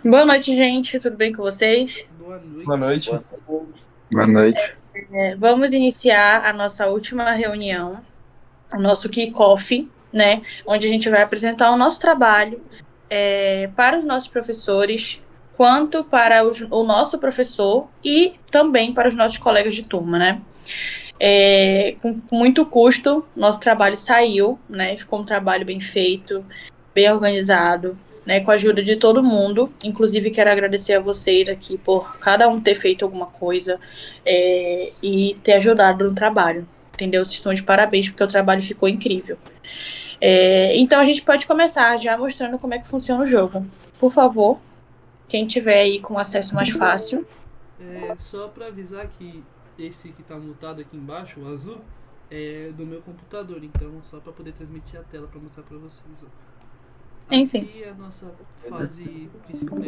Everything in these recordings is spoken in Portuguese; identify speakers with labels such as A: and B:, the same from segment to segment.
A: Boa noite, gente. Tudo bem com vocês?
B: Boa
C: Boa
B: noite.
C: noite.
D: Boa noite.
A: Vamos iniciar a nossa última reunião, o nosso kick-off, né? Onde a gente vai apresentar o nosso trabalho para os nossos professores, quanto para o nosso professor e também para os nossos colegas de turma, né? Com muito custo, nosso trabalho saiu, né? Ficou um trabalho bem feito, bem organizado, né? Com a ajuda de todo mundo. Inclusive, quero agradecer a vocês aqui por cada um ter feito alguma coisa e ter ajudado no trabalho. Entendeu? Vocês estão de parabéns, porque o trabalho ficou incrível. Então, a gente pode começar já mostrando como é que funciona o jogo. Por favor, quem tiver aí com acesso mais fácil.
B: Só pra avisar que esse que tá mutado aqui embaixo, o azul, é do meu computador, então só pra poder transmitir a tela pra mostrar pra vocês. Ó.
A: Sim.
B: Aqui é a nossa fase principal,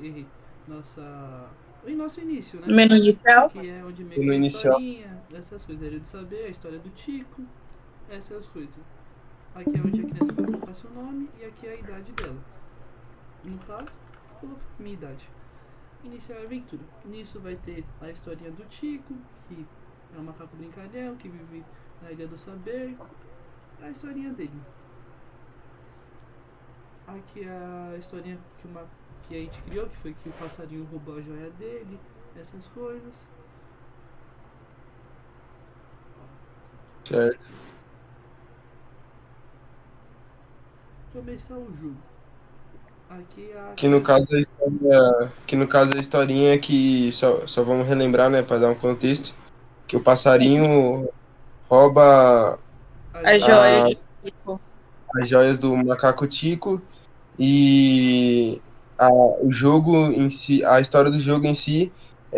B: errei. Nosso início, né?
A: Menu inicial.
B: Que é onde meio que
C: No
B: a
C: inicial.
B: historinha, essas coisas, era de saber, a história do Tico, essas coisas. Aqui é onde a criança vai colocar seu nome e aqui é a idade dela. No caso, coloco minha idade. Iniciar a aventura. Nisso vai ter a historinha do Tico, que é um macaco brincalhão que vive na Ilha do Saber. A historinha dele. Aqui é a historinha que a gente criou, que foi que o passarinho roubou a joia dele, essas coisas.
C: Certo.
B: Começar o jogo. Aqui é a
C: Que no caso a história, que no caso a historinha é que só vamos relembrar, né, para dar um contexto, que o passarinho rouba
A: As joias
C: a-
A: do tipo.
C: as joias do macaco Tico e o jogo em si, a história do jogo em si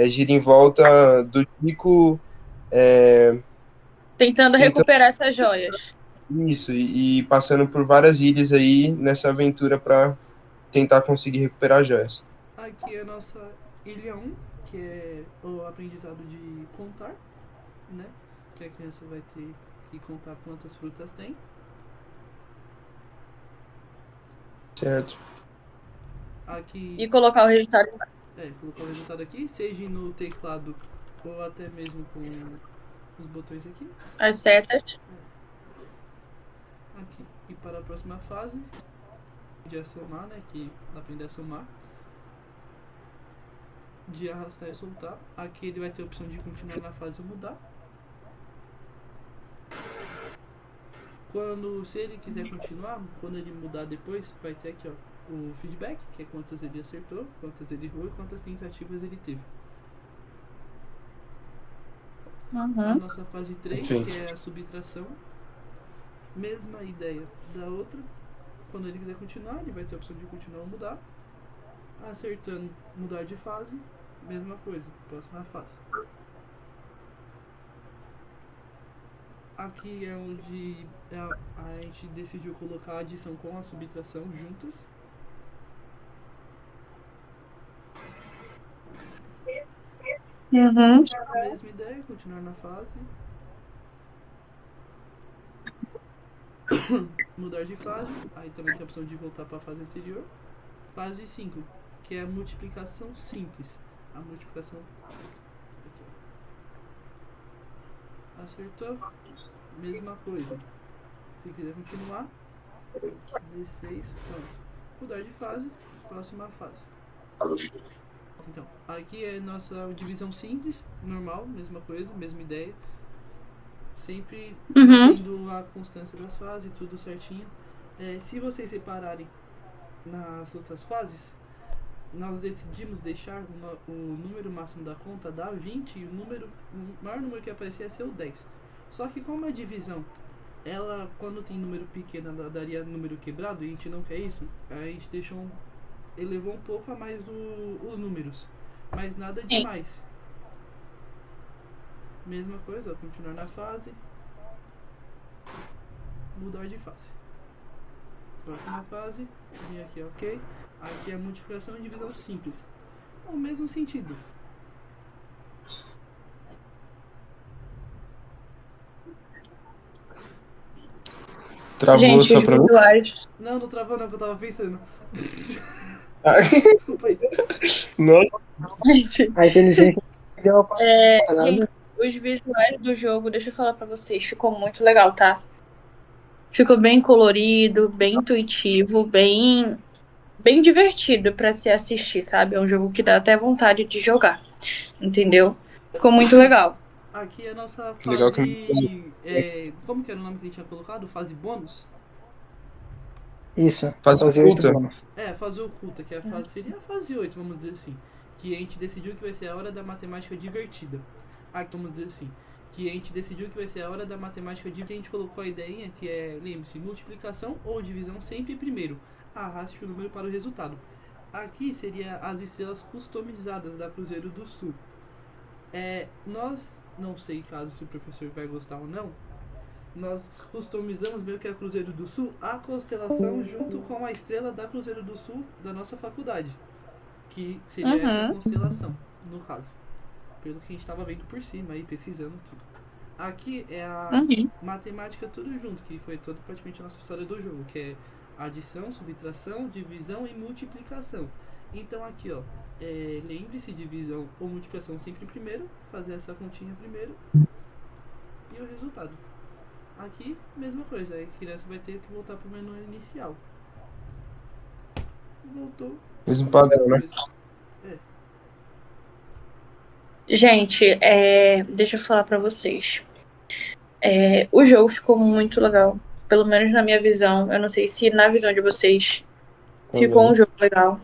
C: gira em volta do Tico
A: Tentando
C: tentando
A: recuperar essas joias.
C: isso e passando por várias ilhas aí nessa aventura para tentar conseguir recuperar as joias.
B: Aqui é a nossa ilha 1, que é o aprendizado de contar, né? Que a criança vai ter que contar quantas frutas tem.
C: Certo.
B: Aqui,
A: E colocar o resultado.
B: colocar o resultado aqui, seja no teclado ou até mesmo com os botões aqui.
A: As setas.
B: Aqui. E para a próxima fase, de assomar, né? Que aprender a somar. De arrastar e soltar. Aqui ele vai ter a opção de continuar na fase ou mudar. Se ele quiser continuar, quando ele mudar depois, vai ter aqui, ó, o feedback, que é quantas ele acertou, quantas ele errou e quantas tentativas ele teve. A nossa fase 3,
C: Sim.
B: que é a subtração, mesma ideia da outra. Quando ele quiser continuar, ele vai ter a opção de continuar ou mudar. Acertando mudar de fase, mesma coisa, próxima fase. Aqui é onde a gente decidiu colocar a adição com a subtração juntas.
A: Uhum.
B: Mesma ideia, continuar na fase. Mudar de fase, aí também tem a opção de voltar para a fase anterior. Fase 5, que é a multiplicação simples. A multiplicação. Aqui, ó. Acertou? Mesma coisa. Se quiser continuar, 16, pronto. Mudar de fase, próxima fase. Então, aqui é nossa divisão simples, normal, mesma coisa, mesma ideia. Sempre mantendo a constância das fases, tudo certinho. Se vocês separarem nas outras fases, nós decidimos deixar o número máximo da conta dar 20 e o maior número que aparecer é ser o 10. Só que como a divisão, ela quando tem número pequeno ela daria número quebrado e a gente não quer isso, a gente elevou um pouco a mais os números, mas nada demais. Mesma coisa, ó, continuar na fase, mudar de fase. Próxima fase, vem aqui, ok. Aqui é multiplicação e divisão simples. É o mesmo sentido.
C: Travou
A: Gente,
C: só
A: os
C: pra mim?
A: visuais.
B: Não travou não, que eu tava pensando. Desculpa aí.
C: Nossa,
A: Gente,
E: A inteligência deu uma
A: gente,
E: parada.
A: os visuais do jogo, deixa eu falar pra vocês, ficou muito legal, tá? Ficou bem colorido, bem intuitivo, bem divertido pra se assistir, sabe? É um jogo que dá até vontade de jogar, entendeu? Ficou muito legal.
B: Aqui é a nossa
C: legal que
B: fase. Como que era o nome que a gente tinha colocado? Fase bônus?
E: Isso,
C: faz
E: fazer 8
C: oculta.
E: bônus.
B: Fase oculta, que é a fase, seria a fase 8, vamos dizer assim. Que a gente decidiu que vai ser a hora da matemática divertida. Vamos dizer assim. Que a gente decidiu que vai ser a hora da matemática divertida. A gente colocou a ideinha que é, lembre-se, multiplicação ou divisão sempre primeiro. Arraste o número para o resultado. Aqui seria as estrelas customizadas da Cruzeiro do Sul. Nós, não sei caso se o professor vai gostar ou não, nós customizamos meio que a Cruzeiro do Sul a constelação junto com a estrela da Cruzeiro do Sul da nossa faculdade, que seria essa constelação, no caso, pelo que a gente estava vendo por cima aí, pesquisando tudo. Aqui é a matemática tudo junto, que foi toda praticamente a nossa história do jogo, que é adição, subtração, divisão e multiplicação. Então aqui, ó, lembre-se, divisão ou multiplicação sempre primeiro, fazer essa continha primeiro e o resultado. Aqui, mesma coisa, a criança vai ter que voltar pro menu inicial. Voltou.
C: Mesmo padrão, né?
A: Gente, deixa eu falar pra vocês. O jogo ficou muito legal. Pelo menos na minha visão. Eu não sei se na visão de vocês ficou um jogo legal.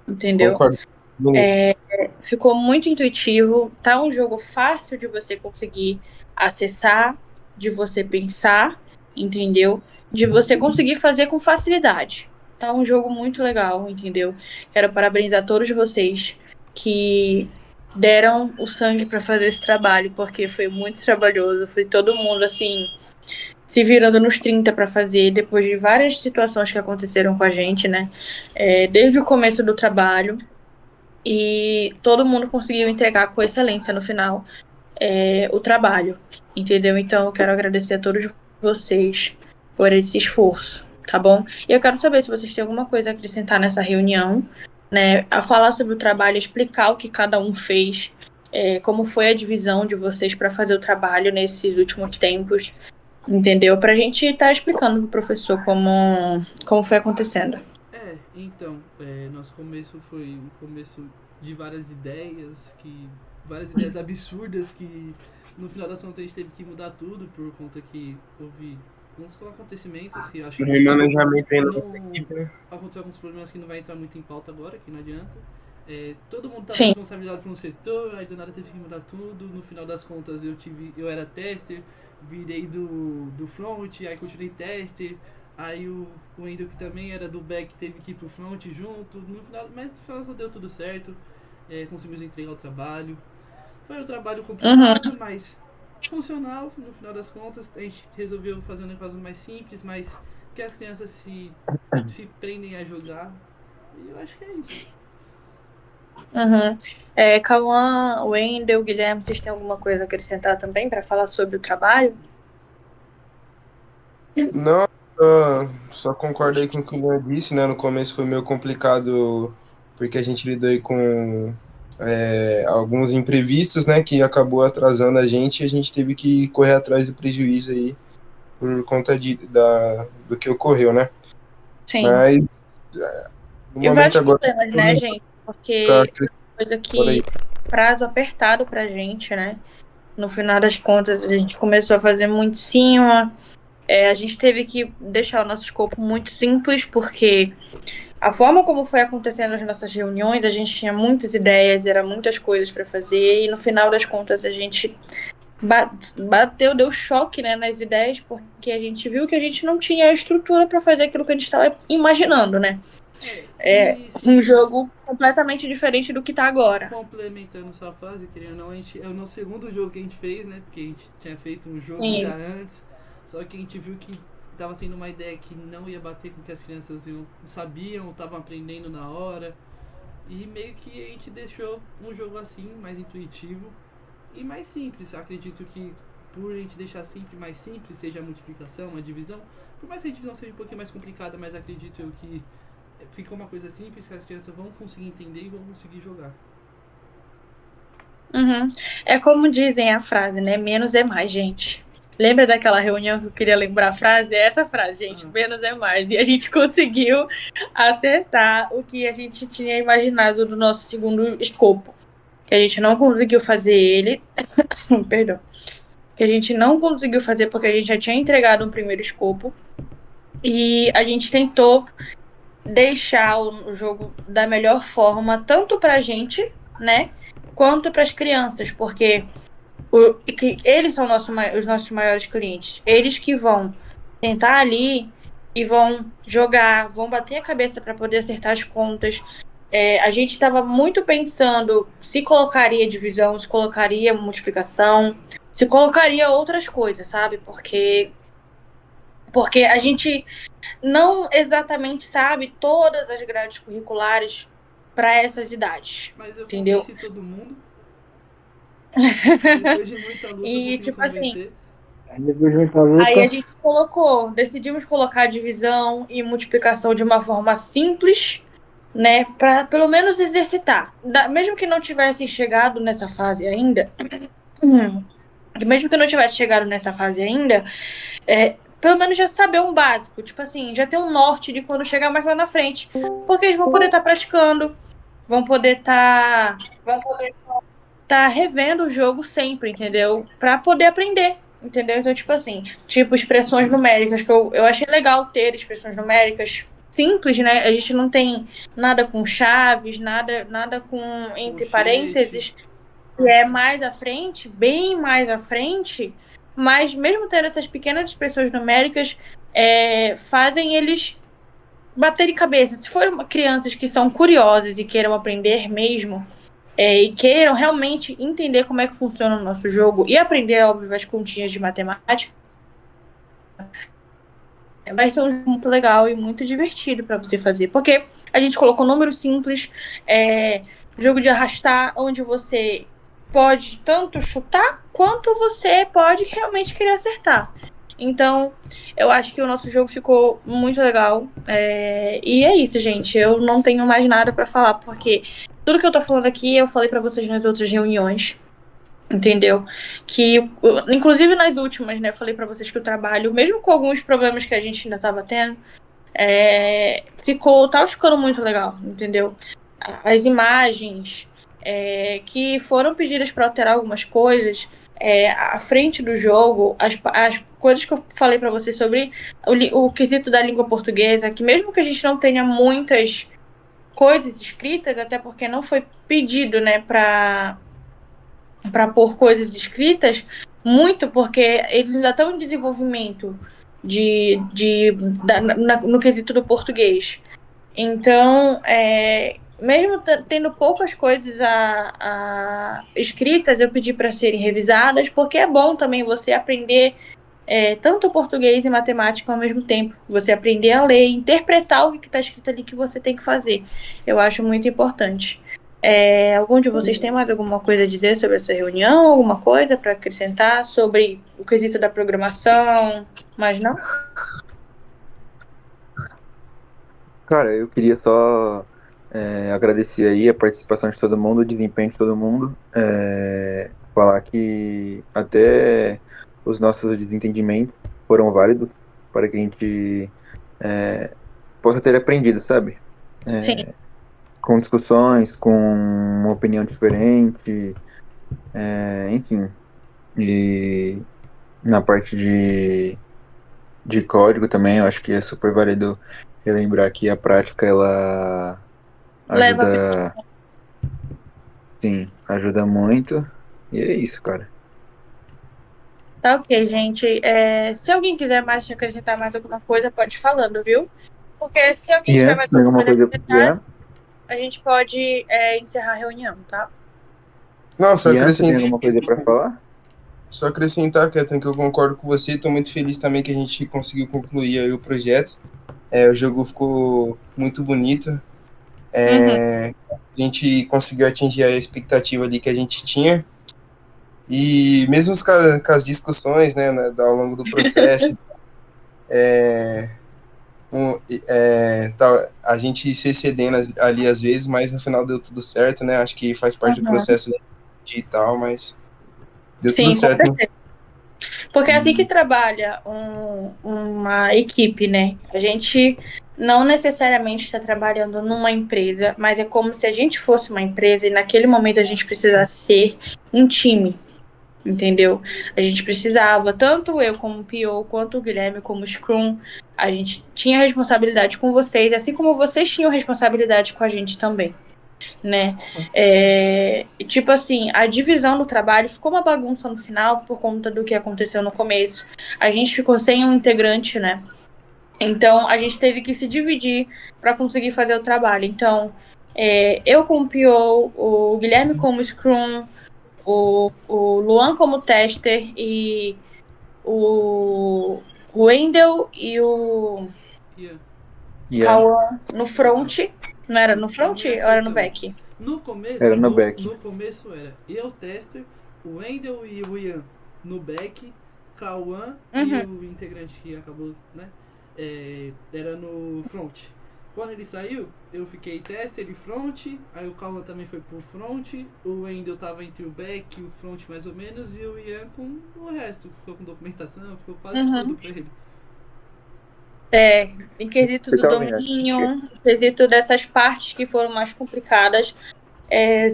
A: Entendeu?
C: Concordo. Bonito.
A: Ficou muito intuitivo. Tá um jogo fácil de você conseguir acessar, de você pensar, entendeu? De você conseguir fazer com facilidade. Tá um jogo muito legal, entendeu? Quero parabenizar todos vocês que deram o sangue para fazer esse trabalho, porque foi muito trabalhoso. Foi todo mundo, assim, se virando nos 30 para fazer, depois de várias situações que aconteceram com a gente, né? Desde o começo do trabalho. E todo mundo conseguiu entregar com excelência no final o trabalho, entendeu? Então eu quero agradecer a todos vocês por esse esforço, tá bom? E eu quero saber se vocês têm alguma coisa a acrescentar nessa reunião, né? A falar sobre o trabalho, explicar o que cada um fez, como foi a divisão de vocês para fazer o trabalho nesses últimos tempos, entendeu? Pra gente estar explicando pro professor como foi acontecendo.
B: Então, nosso começo foi um começo de várias ideias absurdas que no final das contas a gente teve que mudar tudo por conta que houve uns acontecimentos que acho que
C: O planejamento aí na nossa equipe, né?
B: aconteceu alguns problemas que não vai entrar muito em pauta agora, que não adianta. Todo mundo estava
A: Sim.
B: responsabilizado por um setor, aí do nada teve que mudar tudo. No final das contas eu era tester, virei do front, aí continuei tester. Aí o Wendel, que também era do back, teve que ir pro front junto. Mas no final só deu tudo certo. Conseguimos entregar o trabalho. Foi um trabalho complicado, mas funcional no final das contas. A gente resolveu fazer um negócio mais simples, mas que as crianças se prendem a jogar. E eu acho que é isso.
A: Cauã, Wendel, Guilherme, vocês têm alguma coisa a acrescentar também para falar sobre o trabalho?
C: Não, só concordo aí com o que o Leon disse, né? No começo foi meio complicado porque a gente lidou aí com alguns imprevistos, né? Que acabou atrasando a gente e a gente teve que correr atrás do prejuízo aí por conta do que ocorreu, né?
A: Sim.
C: Mas no
A: E
C: momento
A: vários
C: agora
A: problemas, né, gente? Porque coisa que prazo apertado pra gente, né? No final das contas, a gente começou a fazer muito em cima. A gente teve que deixar o nosso escopo muito simples, porque a forma como foi acontecendo as nossas reuniões, a gente tinha muitas ideias, era muitas coisas para fazer, e no final das contas a gente deu choque, né, nas ideias, porque a gente viu que a gente não tinha a estrutura para fazer aquilo que a gente estava imaginando, né? Um jogo completamente diferente do que tá agora.
B: Complementando sua frase, querendo ou não, é o nosso segundo jogo que a gente fez, né? Porque a gente tinha feito um jogo já antes, só que a gente viu que estava sendo uma ideia que não ia bater com o que as crianças sabiam, estavam aprendendo na hora. E meio que a gente deixou um jogo assim, mais intuitivo e mais simples. Acredito que por a gente deixar sempre mais simples, seja a multiplicação, a divisão, por mais que a divisão seja um pouquinho mais complicada, mas acredito eu que fica uma coisa simples que as crianças vão conseguir entender e vão conseguir jogar.
A: Uhum. É como dizem a frase, né? Menos é mais, gente. Lembra daquela reunião que eu queria lembrar a frase? É essa frase, gente. Menos é mais. E a gente conseguiu acertar o que a gente tinha imaginado do nosso segundo escopo. Que a gente não conseguiu fazer ele. Perdão. Que a gente não conseguiu fazer porque a gente já tinha entregado um primeiro escopo. E a gente tentou deixar o jogo da melhor forma, tanto pra gente, né? Quanto para as crianças, porque que eles são os nossos maiores clientes. Eles que vão sentar ali e vão jogar, vão bater a cabeça para poder acertar as contas. A gente estava muito pensando se colocaria divisão, se colocaria multiplicação, se colocaria outras coisas, sabe? Porque a gente não exatamente sabe todas as grades curriculares para essas idades.
B: Mas eu
A: entendeu?
B: convenci todo mundo. Depois de muita luta, eu consegui
A: tipo
B: convencer.
A: Aí a gente decidimos colocar a divisão e multiplicação de uma forma simples, né, para pelo menos exercitar. Mesmo que não tivesse chegado nessa fase ainda, pelo menos já saber um básico, tipo assim, já ter um norte de quando chegar mais lá na frente, porque eles vão poder estar praticando, vão poder estar revendo o jogo sempre, entendeu? Para poder aprender. Entendeu? Então, tipo assim, expressões numéricas, que eu achei legal ter expressões numéricas simples, né? A gente não tem nada com chaves, nada com entre parênteses, que é mais à frente, bem mais à frente, mas mesmo tendo essas pequenas expressões numéricas, fazem eles baterem cabeça. Se forem crianças que são curiosas e queiram aprender mesmo, e queiram realmente entender como é que funciona o nosso jogo e aprender, óbvio, as continhas de matemática, vai ser um jogo muito legal e muito divertido para você fazer. Porque a gente colocou números simples, jogo de arrastar, onde você pode tanto chutar, quanto você pode realmente querer acertar. Então, eu acho que o nosso jogo ficou muito legal. E é isso, gente. Eu não tenho mais nada para falar, porque tudo que eu tô falando aqui, eu falei para vocês nas outras reuniões. Entendeu? Que, inclusive nas últimas, né? Eu falei para vocês que o trabalho, mesmo com alguns problemas que a gente ainda tava tendo, tava ficando muito legal, entendeu? As imagens que foram pedidas para alterar algumas coisas, à frente do jogo, as coisas que eu falei para vocês sobre o quesito da língua portuguesa, que mesmo que a gente não tenha muitas coisas escritas, até porque não foi pedido, né, para pôr coisas escritas, muito porque eles ainda estão em desenvolvimento no quesito do português. Então, mesmo tendo poucas coisas escritas, eu pedi para serem revisadas, porque é bom também você aprender tanto português e matemática ao mesmo tempo. Você aprender a ler, interpretar o que está escrito ali que você tem que fazer. Eu acho muito importante. Algum de vocês tem mais alguma coisa a dizer sobre essa reunião? Alguma coisa para acrescentar sobre o quesito da programação? Mas não?
D: Cara, eu queria só agradecer aí a participação de todo mundo, o desempenho de todo mundo. Falar que até os nossos desentendimentos foram válidos para que a gente possa ter aprendido, sabe?
A: Sim.
D: Com discussões, com uma opinião diferente, enfim. E na parte de código também, eu acho que é super válido relembrar que a prática, ela ajuda, sim, ajuda muito. E é isso, cara.
A: Tá ok, gente. Se alguém quiser mais acrescentar mais alguma coisa, pode ir falando, viu? Porque se alguém
D: E
A: tiver
D: se
A: mais
D: tem
A: alguma
D: alguma
A: coisa a
D: coisa que
A: acrescentar,
D: quiser,
A: a gente pode encerrar a reunião, tá?
C: Não, só
D: Ian, você tem
C: acrescentar,
D: alguma coisa para falar?
C: Catherine, que eu concordo com você. Estou muito feliz também que a gente conseguiu concluir aí o projeto. O jogo ficou muito bonito. A gente conseguiu atingir a expectativa ali que a gente tinha. E mesmo com as discussões, né, ao longo do processo, a gente se excedendo ali às vezes, mas no final deu tudo certo, né? Acho que faz parte do processo digital, mas deu tudo
A: Sim, com
C: certo.
A: certeza. Porque é assim que trabalha uma equipe, né? A gente não necessariamente está trabalhando numa empresa, mas é como se a gente fosse uma empresa e naquele momento a gente precisasse ser um time, entendeu? A gente precisava, tanto eu como PO, quanto o Guilherme como Scrum, a gente tinha responsabilidade com vocês, assim como vocês tinham responsabilidade com a gente também, né? Tipo assim, a divisão do trabalho ficou uma bagunça no final por conta do que aconteceu no começo. A gente ficou sem um integrante, né? Então a gente teve que se dividir para conseguir fazer o trabalho. Então, eu como PO, o Guilherme como Scrum, o Luan como tester e o Wendel e o Cauã no front. Não era no front ou era no back?
B: No começo,
D: Era no back.
B: No começo era eu, tester, o Wendel e o Ian no back, Cauã e o integrante que acabou, né? Era no front. Quando ele saiu, eu fiquei tester e front, aí o Cauã também foi pro front, o Wendel tava entre o back e o front mais ou menos, e o Ian com o resto, ficou com documentação, ficou quase tudo pra ele.
A: Em quesito do domínio, em quesito dessas partes que foram mais complicadas,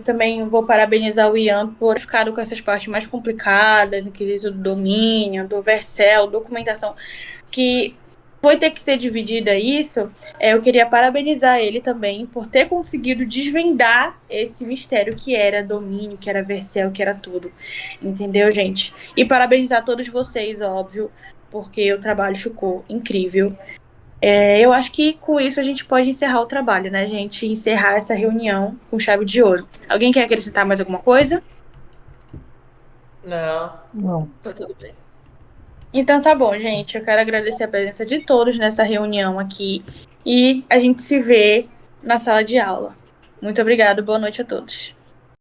A: também vou parabenizar o Ian por ter ficado com essas partes mais complicadas, em quesito do domínio, do Vercel, documentação, que foi ter que ser dividida isso. Eu queria parabenizar ele também por ter conseguido desvendar esse mistério que era domínio, que era Vercel, que era tudo. Entendeu, gente? E parabenizar todos vocês, óbvio, porque o trabalho ficou incrível. Eu acho que com isso a gente pode encerrar o trabalho, né, gente? Encerrar essa reunião com chave de ouro. Alguém quer acrescentar mais alguma coisa?
E: Não.
A: Tá tudo bem. Então tá bom, gente. Eu quero agradecer a presença de todos nessa reunião aqui. E a gente se vê na sala de aula. Muito obrigada. Boa noite a todos.